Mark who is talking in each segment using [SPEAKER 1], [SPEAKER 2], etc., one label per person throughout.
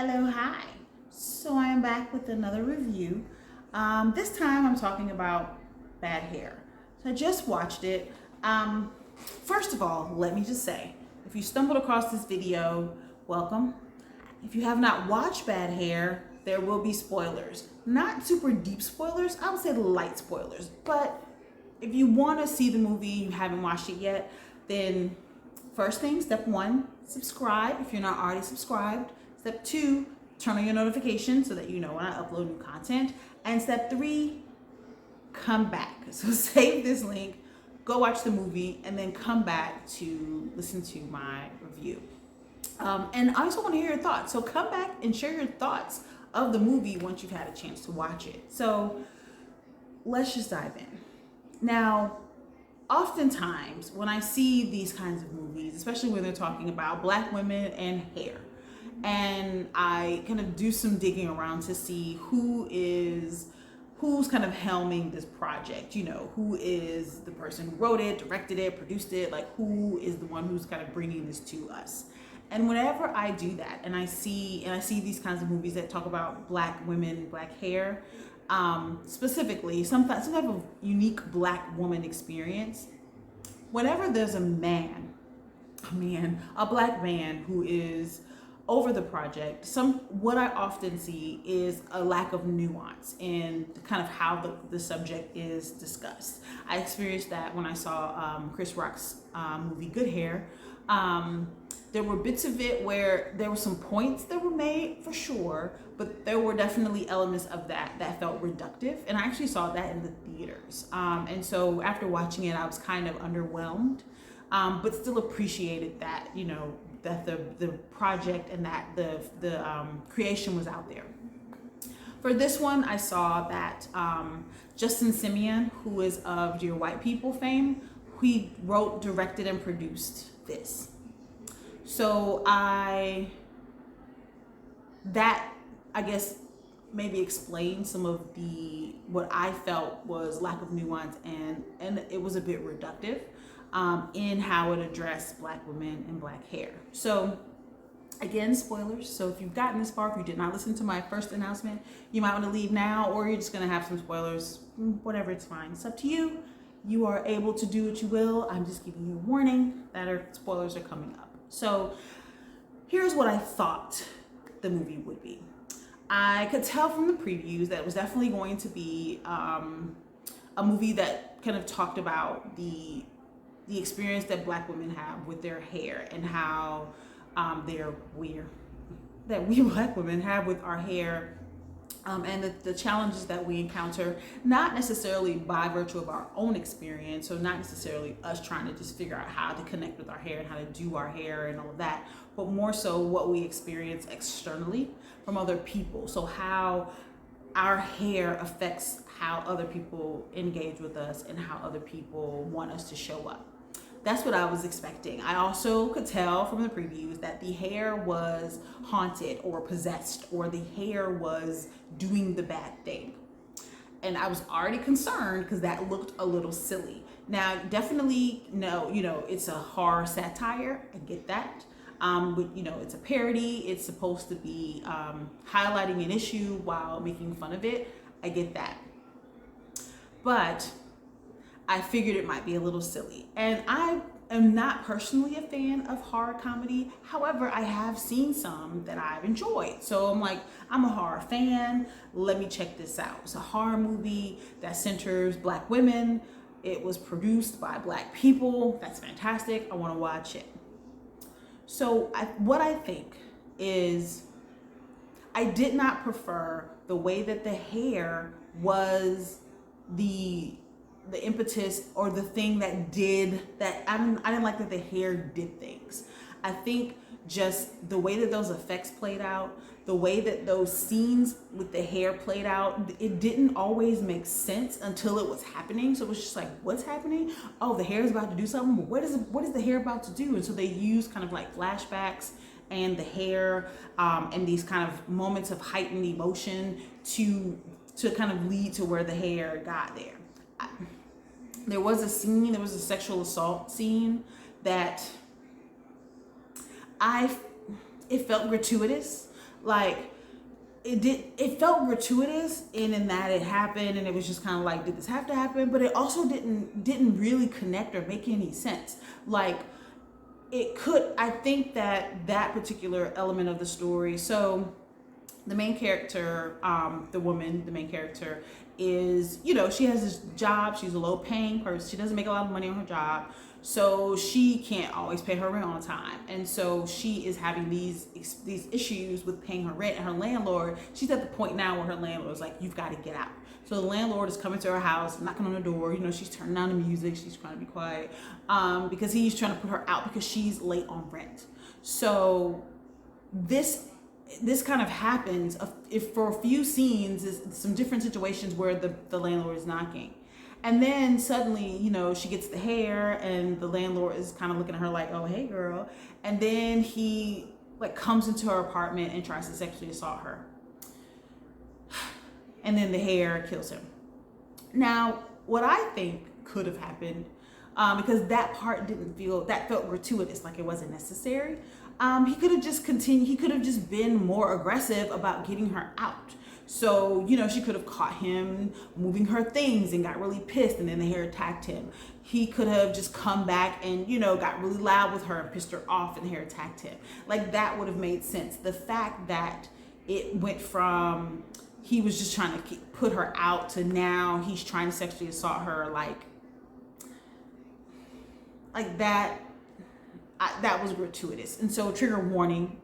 [SPEAKER 1] Hello, hi. So I am back with another review. This time I'm talking about Bad Hair. So I just watched it. First of all, let me just say, if you stumbled across this video, welcome. If you have not watched Bad Hair, there will be spoilers. Not super deep spoilers, I would say light spoilers. But if you want to see the movie, you haven't watched it yet, then first thing, step one, subscribe if you're not already subscribed. Step two, turn on your notifications so that you know when I upload new content. And step three, come back. So save this link, go watch the movie, and then come back to listen to my review. And I also want to hear your thoughts. So come back and share your thoughts of the movie once you've had a chance to watch it. So let's just dive in. Now, oftentimes when I see these kinds of movies, especially when they're talking about Black women and hair, and I kind of do some digging around to see who's kind of helming this project, who is the person who wrote it, directed it, produced it, like who is the one who's kind of bringing this to us. And whenever I do that and I see these kinds of movies that talk about Black women, Black hair, specifically some type of unique Black woman experience, whenever there's a Black man who is over the project, what I often see is a lack of nuance in kind of how the subject is discussed. I experienced that when I saw Chris Rock's movie Good Hair. There were bits of it where there were some points that were made for sure, but there were definitely elements of that felt reductive, and I actually saw that in the theaters. And so after watching it, I was kind of underwhelmed, but still appreciated that, that the project and that the creation was out there. For this one, I saw that Justin Simien, who is of Dear White People fame, he wrote, directed, and produced this. So I guess maybe explain some of what I felt was lack of nuance, and it was a bit reductive in how it addressed Black women and Black hair. So again, spoilers. So if you've gotten this far, if you did not listen to my first announcement, you might want to leave now, or you're just going to have some spoilers. Whatever, it's fine. It's up to you. You are able to do what you will. I'm just giving you a warning that spoilers are coming up. So here's what I thought the movie would be. I could tell from the previews that it was definitely going to be a movie that kind of talked about the experience that Black women have with their hair, and how we Black women have with our hair, and the challenges that we encounter, not necessarily by virtue of our own experience, so not necessarily us trying to just figure out how to connect with our hair and how to do our hair and all of that, but more so what we experience externally from other people. So how our hair affects how other people engage with us and how other people want us to show up. That's what I was expecting. I also could tell from the previews that the hair was haunted or possessed, or the hair was doing the bad thing. And I was already concerned because that looked a little silly. Now, definitely, no, it's a horror satire. I get that. But, it's a parody. It's supposed to be highlighting an issue while making fun of it. I get that. But I figured it might be a little silly. And I am not personally a fan of horror comedy. However, I have seen some that I've enjoyed. So I'm like, I'm a horror fan. Let me check this out. It's a horror movie that centers Black women. It was produced by Black people. That's fantastic. I want to watch it. So what I think is, I did not prefer the way that the hair was the impetus or the thing that did that. I didn't like that the hair did things. I think just the way that those effects played out, the way that those scenes with the hair played out, it didn't always make sense until it was happening. So it was just like, what's happening? Oh, the hair is about to do something. What is the hair about to do? And so they used kind of like flashbacks and the hair and these kind of moments of heightened emotion to kind of lead to where the hair got there. There was a sexual assault scene that it felt gratuitous. Like, it felt gratuitous in that it happened, and it was just kind of like, did this have to happen? But it also didn't really connect or make any sense. Like, it could, I think that particular element of the story, so the main character, the main character is, she has this job. She's a low paying person. She doesn't make a lot of money on her job. So she can't always pay her rent on time. And so she is having these issues with paying her rent. And her landlord, she's at the point now where her landlord is like, you've got to get out. So the landlord is coming to her house, knocking on the door. She's turning on the music. She's trying to be quiet because he's trying to put her out because she's late on rent. So this kind of happens if for a few scenes, some different situations where the landlord is knocking. And then suddenly, she gets the hair, and the landlord is kind of looking at her like, oh, hey, girl. And then he comes into her apartment and tries to sexually assault her. And then the hair kills him. Now, what I think could have happened, because that part felt gratuitous, like it wasn't necessary. He could have just continued. He could have just been more aggressive about getting her out. So, she could have caught him moving her things and got really pissed, and then the hair attacked him. He could have just come back and, got really loud with her and pissed her off, and the hair attacked him. Like, that would have made sense. The fact that it went from he was just trying to put her out to now he's trying to sexually assault her, like that. That was gratuitous. And so, trigger warning,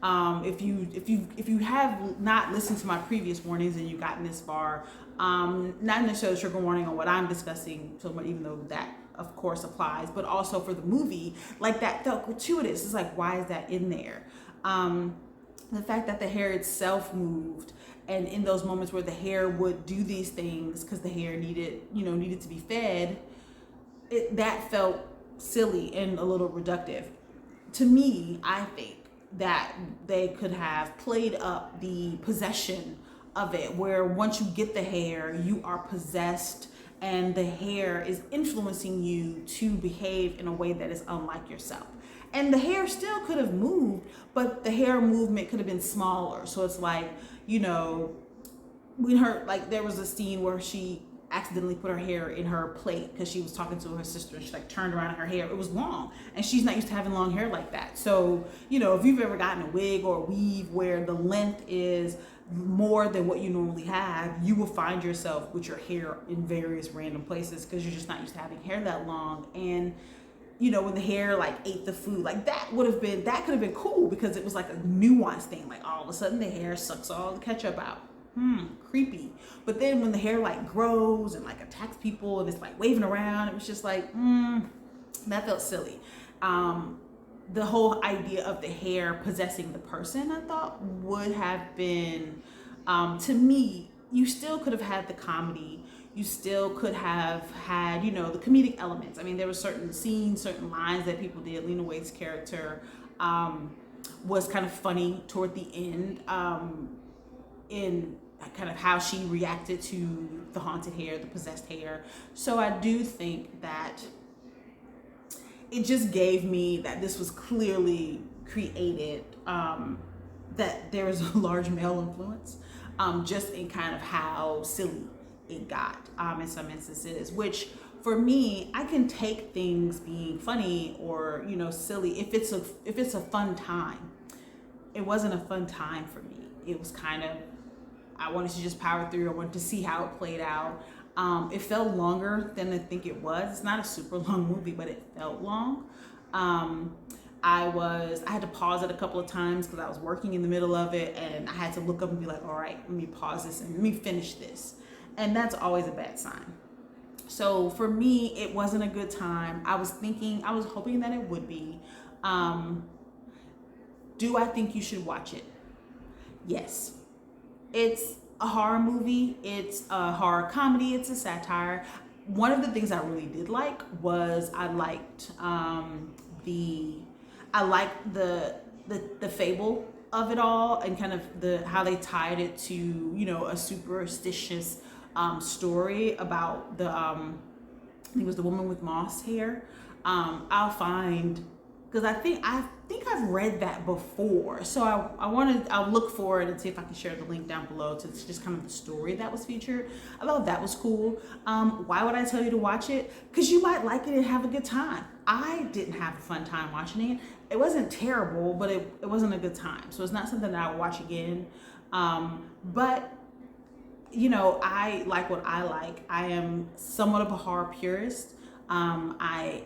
[SPEAKER 1] if you have not listened to my previous warnings and you've gotten this far, not necessarily trigger warning on what I'm discussing so much, even though that of course applies, but also for the movie, that felt gratuitous. It's like, why is that in there? The fact that the hair itself moved, and in those moments where the hair would do these things because the hair needed to be fed, that felt silly and a little reductive. To me, I think that they could have played up the possession of it, where once you get the hair, you are possessed and the hair is influencing you to behave in a way that is unlike yourself. And the hair still could have moved, but the hair movement could have been smaller. So it's like, when there was a scene where she accidentally put her hair in her plate because she was talking to her sister, and she turned around and her hair, it was long, and she's not used to having long hair like that. So if you've ever gotten a wig or a weave where the length is more than what you normally have, you will find yourself with your hair in various random places because you're just not used to having hair that long. And when the hair ate the food, that could have been cool because it was a nuanced thing. All of a sudden the hair sucks all the ketchup out. Creepy. But then when the hair grows and attacks people and it's waving around, it was just that felt silly. The whole idea of the hair possessing the person, I thought would have been, to me, you still could have had the comedy. You still could have had, the comedic elements. I mean, there were certain scenes, certain lines that people did. Lena Waithe's character was kind of funny toward the end, in kind of how she reacted to the haunted hair, the possessed hair. So I do think that it just gave me that this was clearly created, that there was a large male influence, just in kind of how silly it got in some instances, which for me, I can take things being funny or silly if it's a fun time. It wasn't a fun time for me. It was kind of, I wanted to just power through. I wanted to see how it played out. It felt longer than I think it was. It's not a super long movie, but it felt long. I had to pause it a couple of times because I was working in the middle of it, and I had to look up and be like, all right, let me pause this and let me finish this. And that's always a bad sign. So for me, it wasn't a good time. I was hoping that it would be. Do I think you should watch it? Yes. It's a horror movie. It's a horror comedy. It's a satire. One of the things I really did like was I liked the fable of it all, and kind of how they tied it to a superstitious story about I think it was the woman with moss hair. I'll find because I think I've read that before. So I'll look for it and see if I can share the link down below to just kind of the story that was featured. I thought that was cool. Why would I tell you to watch it? Because you might like it and have a good time. I didn't have a fun time watching it. It wasn't terrible, but it wasn't a good time. So it's not something that I would watch again. But I like what I like. I am somewhat of a horror purist. I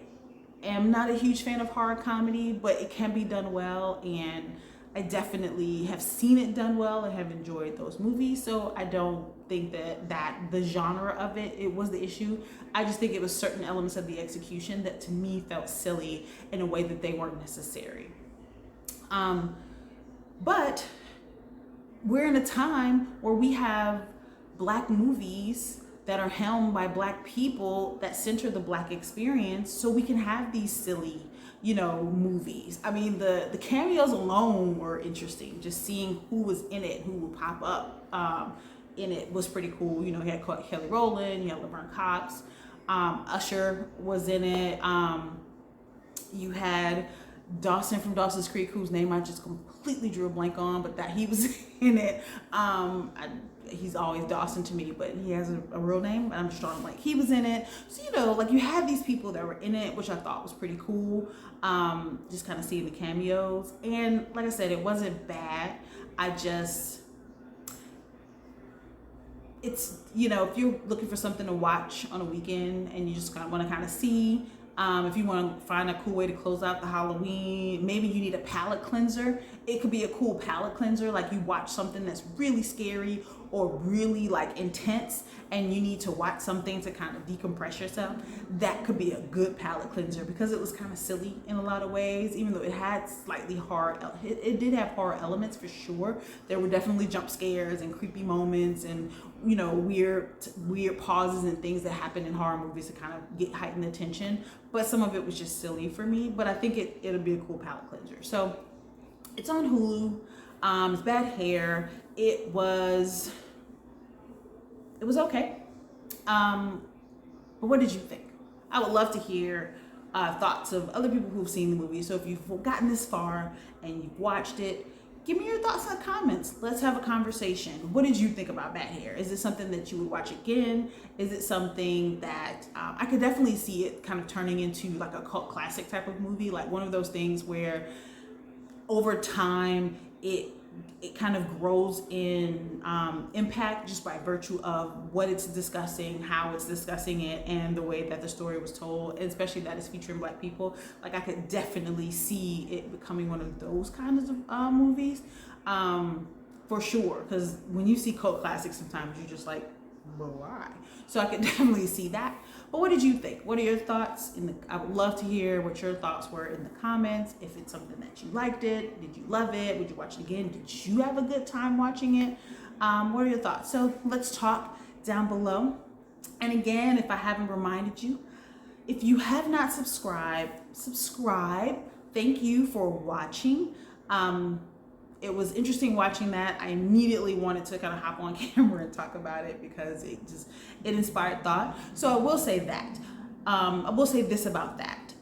[SPEAKER 1] am not a huge fan of horror comedy, but it can be done well, and I definitely have seen it done well and have enjoyed those movies. So I don't think that the genre of it was the issue. I just think it was certain elements of the execution that to me felt silly in a way that they weren't necessary. But we're in a time where we have Black movies that are helmed by Black people that center the Black experience, so we can have these silly, movies. I mean, the cameos alone were interesting. Just seeing who was in it, who would pop up in it was pretty cool. You had Kelly Rowland, you had Laverne Cox, Usher was in it. You had Dawson from Dawson's Creek, whose name I just completely drew a blank on, but that he was in it. He's always Dawson to me, but he has a real name, and I'm just drawing a blank. He was in it. So, you had these people that were in it, which I thought was pretty cool. Just kind of seeing the cameos. And like I said, it wasn't bad. It's, if you're looking for something to watch on a weekend and you just want to see, if you want to find a cool way to close out the Halloween, maybe you need a palate cleanser. It could be a cool palate cleanser, like you watch something that's really scary or really intense, and you need to watch something to kind of decompress yourself. That could be a good palate cleanser, because it was kind of silly in a lot of ways, even though it had slightly horror. It did have horror elements for sure. There were definitely jump scares and creepy moments and weird pauses and things that happen in horror movies to kind of get heightened attention. But some of it was just silly for me. But I think it'll be a cool palate cleanser. So it's on Hulu. It's Bad Hair. It was okay. But what did you think? I would love to hear thoughts of other people who've seen the movie. So if you've gotten this far and you've watched it, give me your thoughts in the comments. Let's have a conversation. What did you think about Bad Hair? Is it something that you would watch again? Is it something that I could definitely see it kind of turning into a cult classic type of movie, like one of those things where over time it kind of grows in impact just by virtue of what it's discussing, how it's discussing it, and the way that the story was told, and especially that it's featuring Black people. I could definitely see it becoming one of those kinds of movies, for sure. Because when you see cult classics, sometimes you're just like, but why? So I could definitely see that. But what did you think? What are your thoughts? I would love to hear what your thoughts were in the comments. If it's something that you liked it, did you love it? Would you watch it again? Did you have a good time watching it? What are your thoughts? So let's talk down below. And again, if I haven't reminded you, if you have not subscribed, subscribe. Thank you for watching. It was interesting watching that. I immediately wanted to kind of hop on camera and talk about it because it inspired thought. So I will say that. I will say this about that.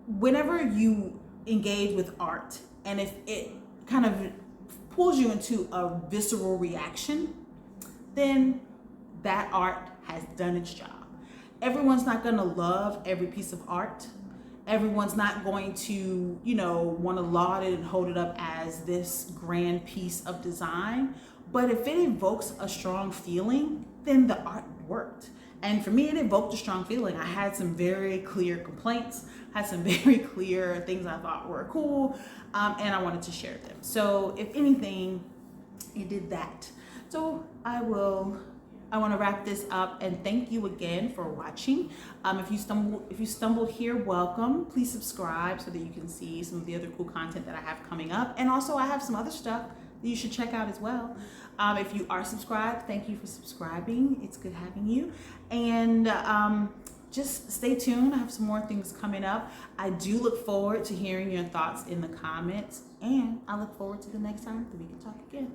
[SPEAKER 1] Whenever you engage with art, and if it kind of pulls you into a visceral reaction, then that art has done its job. Everyone's not going to love every piece of art. Everyone's not going to, want to laud it and hold it up as this grand piece of design. But if it evokes a strong feeling, then the art worked. And for me, it evoked a strong feeling. I had some very clear complaints, had some very clear things I thought were cool, and I wanted to share them. So if anything, it did that. So I want to wrap this up and thank you again for watching. If you stumbled here, welcome. Please subscribe so that you can see some of the other cool content that I have coming up. And also I have some other stuff that you should check out as well. If you are subscribed, thank you for subscribing. It's good having you. And just stay tuned. I have some more things coming up. I do look forward to hearing your thoughts in the comments, and I look forward to the next time that we can talk again.